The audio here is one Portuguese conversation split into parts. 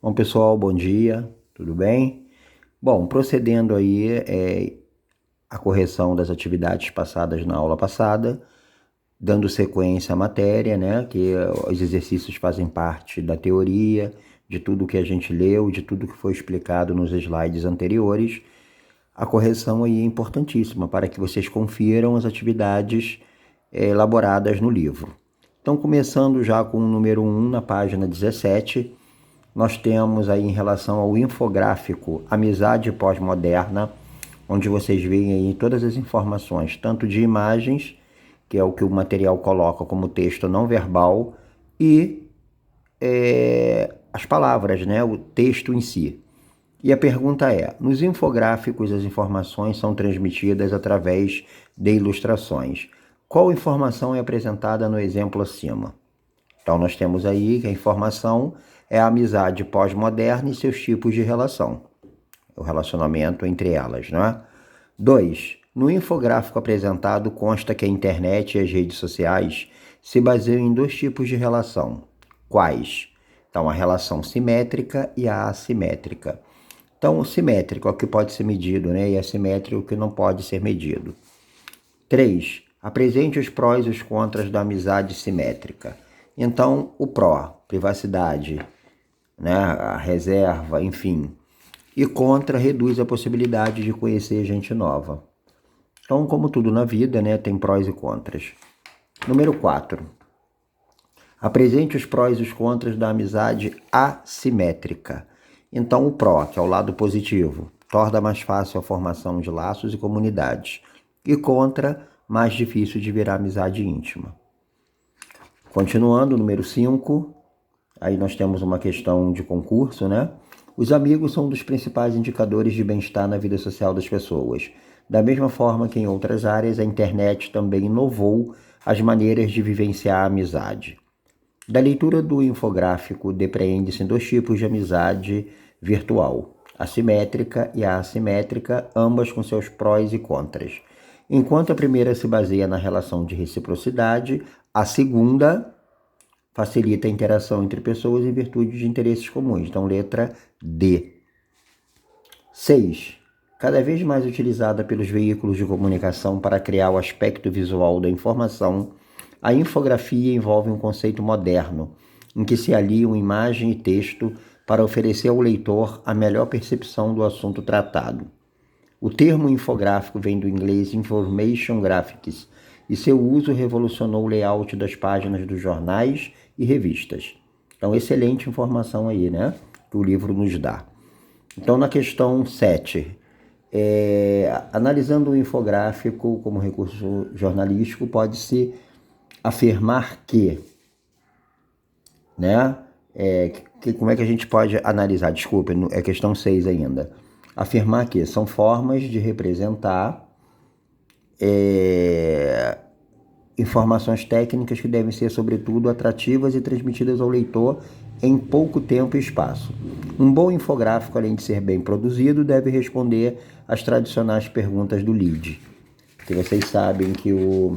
Bom, pessoal, bom dia, tudo bem? Bom, procedendo aí a correção das atividades passadas na aula passada, dando sequência à matéria, né, que os exercícios fazem parte da teoria, de tudo que a gente leu, de tudo que foi explicado nos slides anteriores. A correção aí é importantíssima para que vocês confiram as atividades elaboradas no livro. Então, começando já com o número 1 na página 17, nós temos aí em relação ao infográfico Amizade Pós-Moderna, onde vocês veem aí todas as informações, tanto de imagens, que é o que o material coloca como texto não verbal, e as palavras, né, o texto em si. E a pergunta é, nos infográficos as informações são transmitidas através de ilustrações. Qual informação é apresentada no exemplo acima? Então, nós temos aí que a informação é a amizade pós-moderna e seus tipos de relação. O relacionamento entre elas, não é? 2. No infográfico apresentado, consta que a internet e as redes sociais se baseiam em dois tipos de relação. Quais? Então, a relação simétrica e a assimétrica. Então, o simétrico é o que pode ser medido, né? E assimétrico é o que não pode ser medido. 3. Apresente os prós e os contras da amizade simétrica. Então, o pró, privacidade, né, a reserva, enfim. E contra, reduz a possibilidade de conhecer gente nova. Então, como tudo na vida, né, tem prós e contras. Número 4. Apresente os prós e os contras da amizade assimétrica. Então, o pró, que é o lado positivo, torna mais fácil a formação de laços e comunidades. E contra, mais difícil de virar amizade íntima. Continuando, número 5, aí nós temos uma questão de concurso, né? Os amigos são um dos principais indicadores de bem-estar na vida social das pessoas. Da mesma forma que em outras áreas, a internet também inovou as maneiras de vivenciar a amizade. Da leitura do infográfico, depreende-se dois tipos de amizade virtual, a simétrica e a assimétrica, ambas com seus prós e contras. Enquanto a primeira se baseia na relação de reciprocidade, a segunda facilita a interação entre pessoas em virtude de interesses comuns. Então, letra D. 6. Cada vez mais utilizada pelos veículos de comunicação para criar o aspecto visual da informação, a infografia envolve um conceito moderno, em que se aliam imagem e texto para oferecer ao leitor a melhor percepção do assunto tratado. O termo infográfico vem do inglês Information Graphics, e seu uso revolucionou o layout das páginas dos jornais e revistas. Então, excelente informação aí, né? Que o livro nos dá. Então, na questão 7, analisando o infográfico como recurso jornalístico, pode-se afirmar que, né? Como é que a gente pode analisar? Desculpa, é questão 6 ainda. Afirmar que são formas de representar informações técnicas que devem ser, sobretudo, atrativas e transmitidas ao leitor em pouco tempo e espaço. Um bom infográfico, além de ser bem produzido, deve responder às tradicionais perguntas do lead. Que vocês sabem que o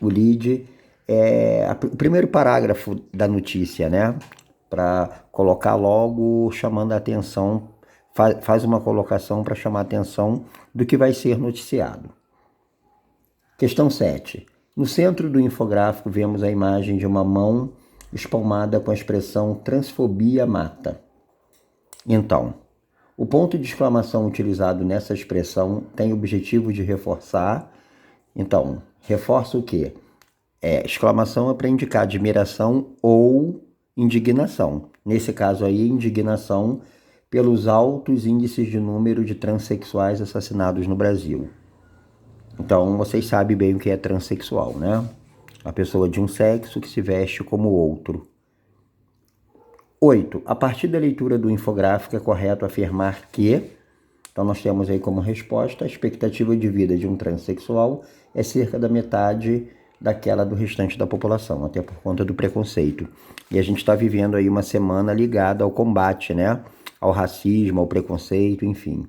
lead é o primeiro parágrafo da notícia, né? Para colocar logo chamando a atenção, faz uma colocação para chamar a atenção do que vai ser noticiado. Questão 7. No centro do infográfico vemos a imagem de uma mão espalmada com a expressão transfobia mata. Então, o ponto de exclamação utilizado nessa expressão tem o objetivo de reforçar. Então, reforça o quê? Exclamação é para indicar admiração ou indignação. Nesse caso aí, indignação pelos altos índices de número de transexuais assassinados no Brasil. Então, vocês sabem bem o que é transexual, né? A pessoa de um sexo que se veste como outro. 8. A partir da leitura do infográfico é correto afirmar que, então nós temos aí como resposta, a expectativa de vida de um transexual é cerca da metade daquela do restante da população, até por conta do preconceito. E a gente está vivendo aí uma semana ligada ao combate, né? Ao racismo, ao preconceito, enfim.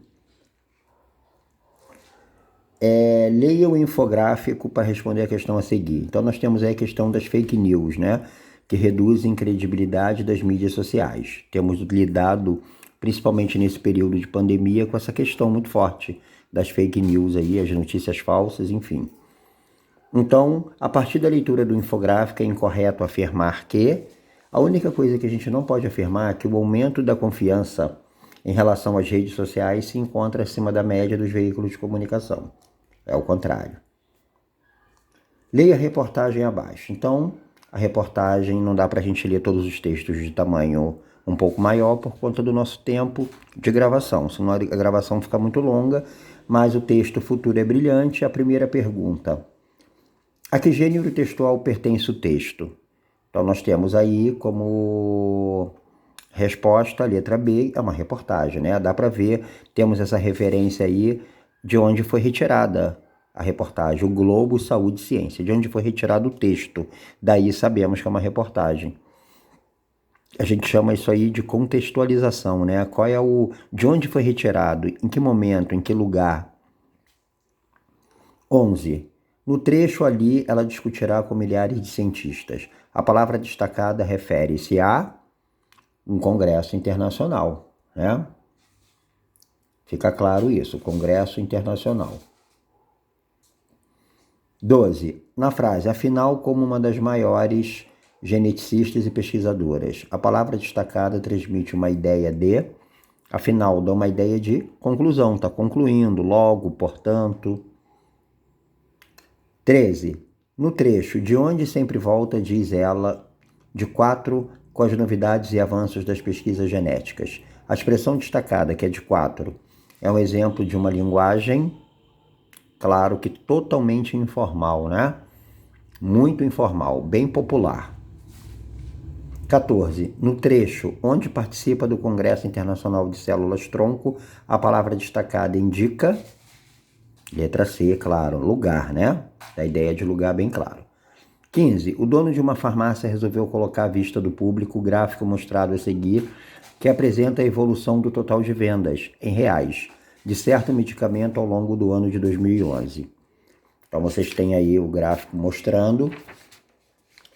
Leia o infográfico para responder a questão a seguir. Então, nós temos aí a questão das fake news, né? que reduzem credibilidade das mídias sociais. Temos lidado, principalmente nesse período de pandemia, com essa questão muito forte das fake news aí, as notícias falsas, enfim. Então, a partir da leitura do infográfico, é incorreto afirmar que a única coisa que a gente não pode afirmar é que o aumento da confiança em relação às redes sociais se encontra acima da média dos veículos de comunicação. É o contrário. Leia a reportagem abaixo. Então, a reportagem não dá para a gente ler todos os textos de tamanho um pouco maior por conta do nosso tempo de gravação. Senão a gravação fica muito longa, mas o texto futuro é brilhante. A primeira pergunta: a que gênero textual pertence o texto? Então, nós temos aí como resposta a letra B, é uma reportagem, né? Dá para ver, temos essa referência aí de onde foi retirada a reportagem, o Globo Saúde e Ciência, de onde foi retirado o texto. Daí sabemos que é uma reportagem. A gente chama isso aí de contextualização, né? Qual é de onde foi retirado, em que momento, em que lugar. 11. No trecho ali, ela discutirá com milhares de cientistas. A palavra destacada refere-se a um congresso internacional, né? Fica claro isso, congresso internacional. 12. Na frase, afinal, como uma das maiores geneticistas e pesquisadoras, a palavra destacada transmite uma ideia de, afinal, dá uma ideia de conclusão, está concluindo, logo, portanto. 13. No trecho, de onde sempre volta, diz ela, de 4, com as novidades e avanços das pesquisas genéticas. A expressão destacada, que é de 4, é um exemplo de uma linguagem, claro que totalmente informal, né? Muito informal, bem popular. 14. No trecho, onde participa do Congresso Internacional de Células-Tronco, a palavra destacada indica, letra C, claro, lugar, né? A ideia de lugar bem claro. 15. O dono de uma farmácia resolveu colocar à vista do público o gráfico mostrado a seguir, que apresenta a evolução do total de vendas, em reais, de certo medicamento ao longo do ano de 2011. Então, vocês têm aí o gráfico mostrando.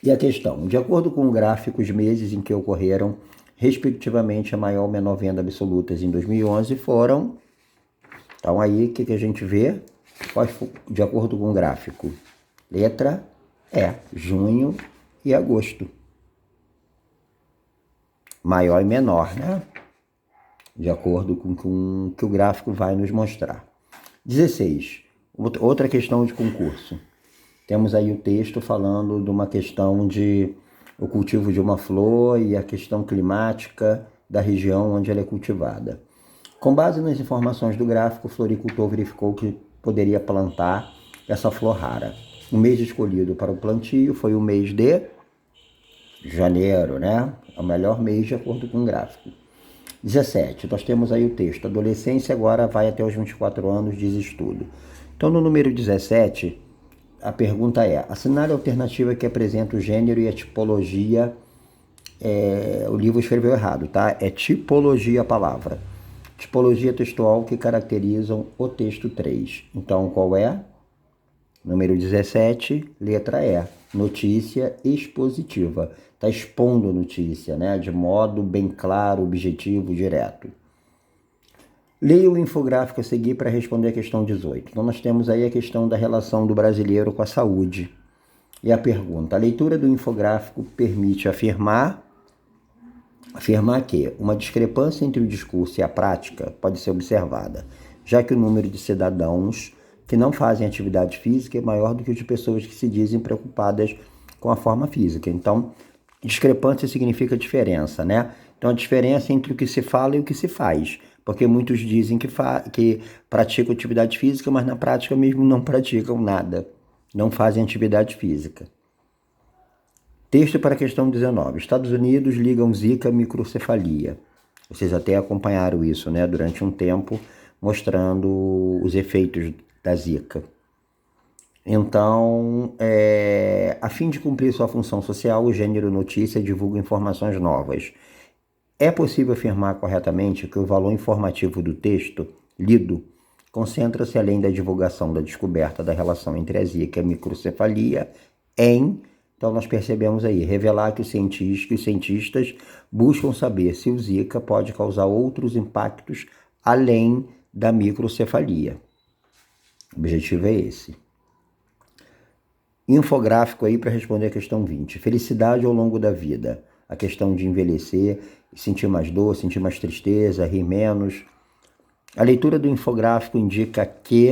E a questão, de acordo com o gráfico, os meses em que ocorreram, respectivamente, a maior ou menor venda absolutas em 2011 foram... Então, aí, o que a gente vê? De acordo com o gráfico. Letra E, junho e agosto. Maior e menor, né? De acordo com o que o gráfico vai nos mostrar. 16. Outra questão de concurso. Temos aí o texto falando de uma questão de o cultivo de uma flor e a questão climática da região onde ela é cultivada. Com base nas informações do gráfico, o floricultor verificou que poderia plantar essa flor rara. O mês escolhido para o plantio foi o mês de janeiro, né? É o melhor mês de acordo com o gráfico. 17. Nós temos aí o texto. Adolescência agora vai até os 24 anos, diz estudo. Então, no número 17, a pergunta é: assinale a alternativa que apresenta o gênero e a tipologia. O livro escreveu errado, tá? É tipologia a palavra. Tipologia textual que caracterizam o texto 3. Então, qual é? Número 17, letra E. Notícia expositiva. Está expondo a notícia, né? De modo bem claro, objetivo, direto. Leia o infográfico a seguir para responder a questão 18. Então, nós temos aí a questão da relação do brasileiro com a saúde. E a pergunta: a leitura do infográfico permite afirmar que uma discrepância entre o discurso e a prática pode ser observada, já que o número de cidadãos que não fazem atividade física é maior do que o de pessoas que se dizem preocupadas com a forma física. Então, discrepância significa diferença, né? Então, a diferença entre o que se fala e o que se faz. Porque muitos dizem que praticam atividade física, mas na prática mesmo não praticam nada. Não fazem atividade física. Texto para a questão 19. Estados Unidos ligam Zika à microcefalia. Vocês até acompanharam isso, né? Durante um tempo, mostrando os efeitos da Zika. Então, a fim de cumprir sua função social, o gênero notícia divulga informações novas. É possível afirmar corretamente que o valor informativo do texto lido concentra-se, além da divulgação da descoberta da relação entre a Zika e a microcefalia, em Então nós percebemos aí, revelar que os cientistas buscam saber se o Zika pode causar outros impactos além da microcefalia. O objetivo é esse. Infográfico aí para responder a questão 20. Felicidade ao longo da vida. A questão de envelhecer, sentir mais dor, sentir mais tristeza, rir menos. A leitura do infográfico indica que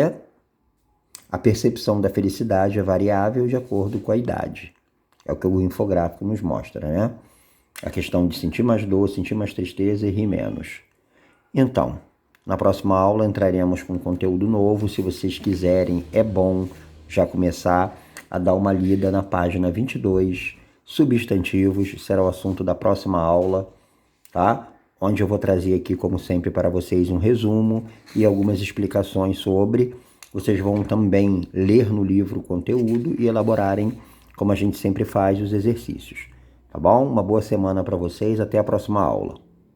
a percepção da felicidade é variável de acordo com a idade. É o que o infográfico nos mostra, né? A questão de sentir mais dor, sentir mais tristeza e rir menos. Então, na próxima aula entraremos com conteúdo novo. Se vocês quiserem, é bom já começar a dar uma lida na página 22, substantivos, será o assunto da próxima aula, tá? Onde eu vou trazer aqui, como sempre, para vocês um resumo e algumas explicações sobre. Vocês vão também ler no livro o conteúdo e elaborarem, como a gente sempre faz, os exercícios. Tá bom? Uma boa semana para vocês. Até a próxima aula.